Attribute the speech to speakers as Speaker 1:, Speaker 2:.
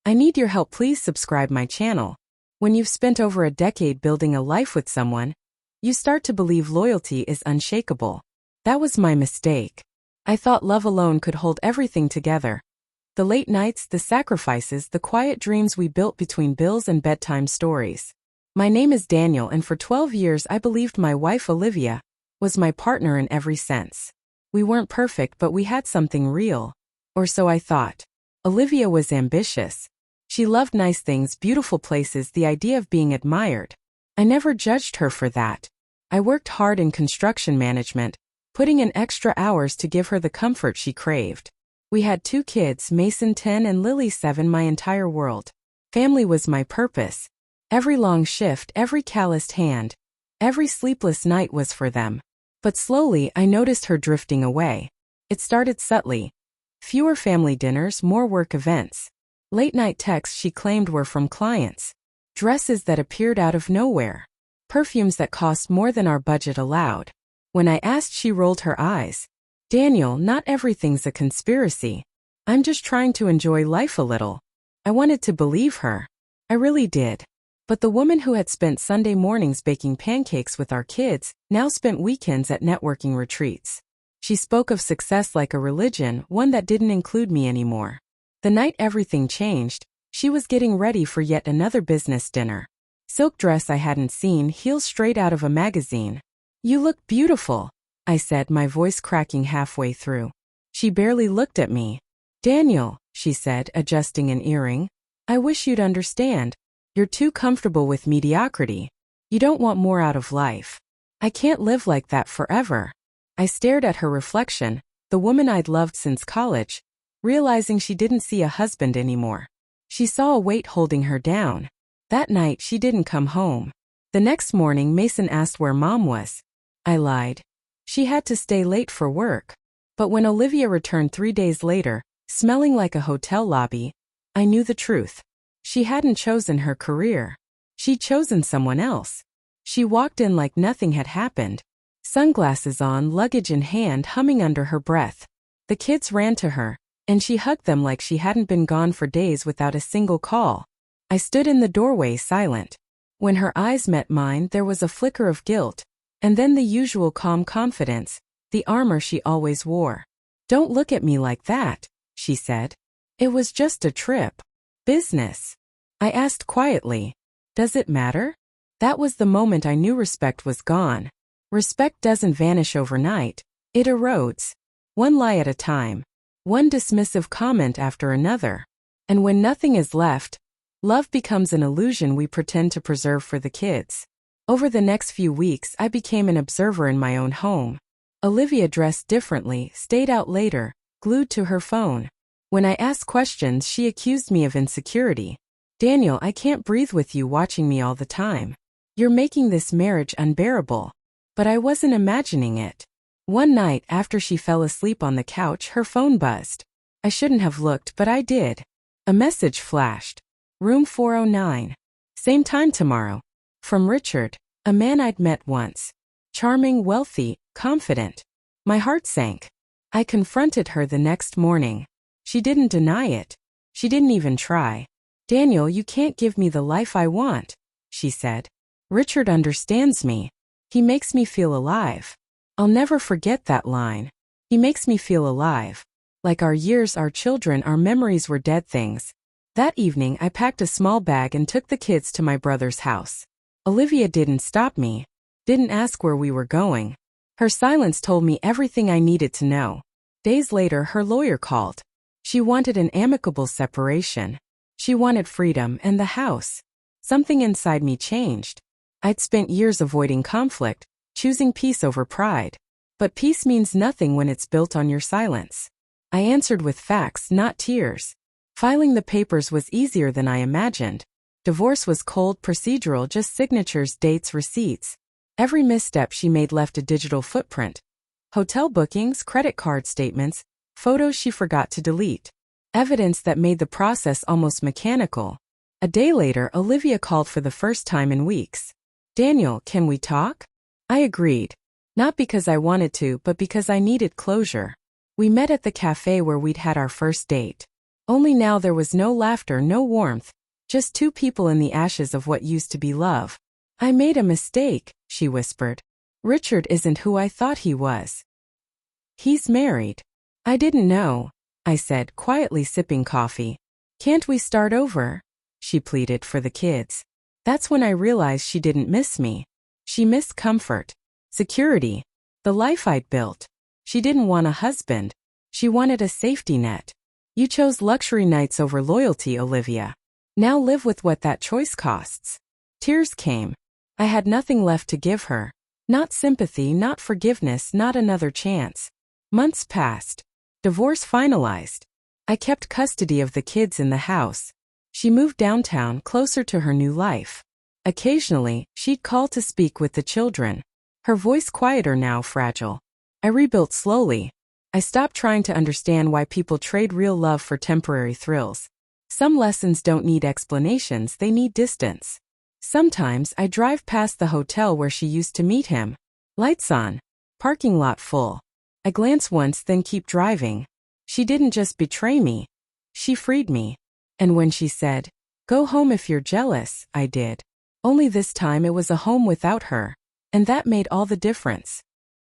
Speaker 1: I need your help. Please subscribe my channel. When you've spent over a decade building a life with someone, you start to believe loyalty is unshakable. That was my mistake. I thought love alone could hold everything together. The late nights, the sacrifices, the quiet dreams we built between bills and bedtime stories. My name is Daniel, and for 12 years I believed my wife Olivia was my partner in every sense. We weren't perfect, but we had something real. Or so I thought. Olivia was ambitious. She loved nice things, beautiful places, the idea of being admired. I never judged her for that. I worked hard in construction management, putting in extra hours to give her the comfort she craved. We had 2 kids, Mason 10 and Lily 7, my entire world. Family was my purpose. Every long shift, every calloused hand, every sleepless night was for them. But slowly I noticed her drifting away. It started subtly. Fewer family dinners, more work events. Late-night texts she claimed were from clients. Dresses that appeared out of nowhere. Perfumes that cost more than our budget allowed. When I asked, she rolled her eyes. Daniel, not everything's a conspiracy. I'm just trying to enjoy life a little. I wanted to believe her. I really did. But the woman who had spent Sunday mornings baking pancakes with our kids now spent weekends at networking retreats. She spoke of success like a religion, one that didn't include me anymore. The night everything changed, she was getting ready for yet another business dinner. Silk dress I hadn't seen, heels straight out of a magazine. "You look beautiful," I said, my voice cracking halfway through. She barely looked at me. "Daniel," she said, adjusting an earring, "I wish you'd understand. You're too comfortable with mediocrity. You don't want more out of life. I can't live like that forever." I stared at her reflection, the woman I'd loved since college, realizing she didn't see a husband anymore. She saw a weight holding her down. That night she didn't come home. The next morning Mason asked where Mom was. I lied. She had to stay late for work. But when Olivia returned 3 days later, smelling like a hotel lobby, I knew the truth. She hadn't chosen her career. She'd chosen someone else. She walked in like nothing had happened. Sunglasses on, luggage in hand, humming under her breath. The kids ran to her, and she hugged them like she hadn't been gone for days without a single call. I stood in the doorway silent. When her eyes met mine, there was a flicker of guilt, and then the usual calm confidence, the armor she always wore. "Don't look at me like that," she said. "It was just a trip. Business." I asked quietly, "Does it matter?" That was the moment I knew respect was gone. Respect doesn't vanish overnight. It erodes. One lie at a time. One dismissive comment after another. And when nothing is left, love becomes an illusion we pretend to preserve for the kids. Over the next few weeks, I became an observer in my own home. Olivia dressed differently, stayed out later, glued to her phone. When I asked questions, she accused me of insecurity. "Daniel, I can't breathe with you watching me all the time. You're making this marriage unbearable." But I wasn't imagining it. One night, after she fell asleep on the couch, her phone buzzed. I shouldn't have looked, but I did. A message flashed. "Room 409. Same time tomorrow." From Richard, a man I'd met once. Charming, wealthy, confident. My heart sank. I confronted her the next morning. She didn't deny it. She didn't even try. "Daniel, you can't give me the life I want," she said. "Richard understands me. He makes me feel alive." I'll never forget that line. He makes me feel alive. Like our years, our children, our memories were dead things. That evening, I packed a small bag and took the kids to my brother's house. Olivia didn't stop me. Didn't ask where we were going. Her silence told me everything I needed to know. Days later, her lawyer called. She wanted an amicable separation. She wanted freedom and the house. Something inside me changed. I'd spent years avoiding conflict, choosing peace over pride. But peace means nothing when it's built on your silence. I answered with facts, not tears. Filing the papers was easier than I imagined. Divorce was cold, procedural, just signatures, dates, receipts. Every misstep she made left a digital footprint. Hotel bookings, credit card statements, photos she forgot to delete. Evidence that made the process almost mechanical. A day later, Olivia called for the first time in weeks. "Daniel, can we talk?" I agreed. Not because I wanted to, but because I needed closure. We met at the cafe where we'd had our first date. Only now there was no laughter, no warmth, just two people in the ashes of what used to be love. I made a mistake, she whispered. Richard isn't who I thought he was. He's married. I didn't know, I said, quietly sipping coffee. Can't we start over? She pleaded for the kids. That's when I realized she didn't miss me. She missed comfort, security, the life I'd built. She didn't want a husband. She wanted a safety net. You chose luxury nights over loyalty, Olivia. Now live with what that choice costs. Tears came. I had nothing left to give her. Not sympathy, not forgiveness, not another chance. Months passed. Divorce finalized. I kept custody of the kids in the house. She moved downtown, closer to her new life. Occasionally, she'd call to speak with the children. Her voice quieter now, fragile. I rebuilt slowly. I stopped trying to understand why people trade real love for temporary thrills. Some lessons don't need explanations, they need distance. Sometimes I drive past the hotel where she used to meet him. Lights on. Parking lot full. I glance once, then keep driving. She didn't just betray me. She freed me. And when she said, "Go home if you're jealous," I did. Only this time it was a home without her. And that made all the difference.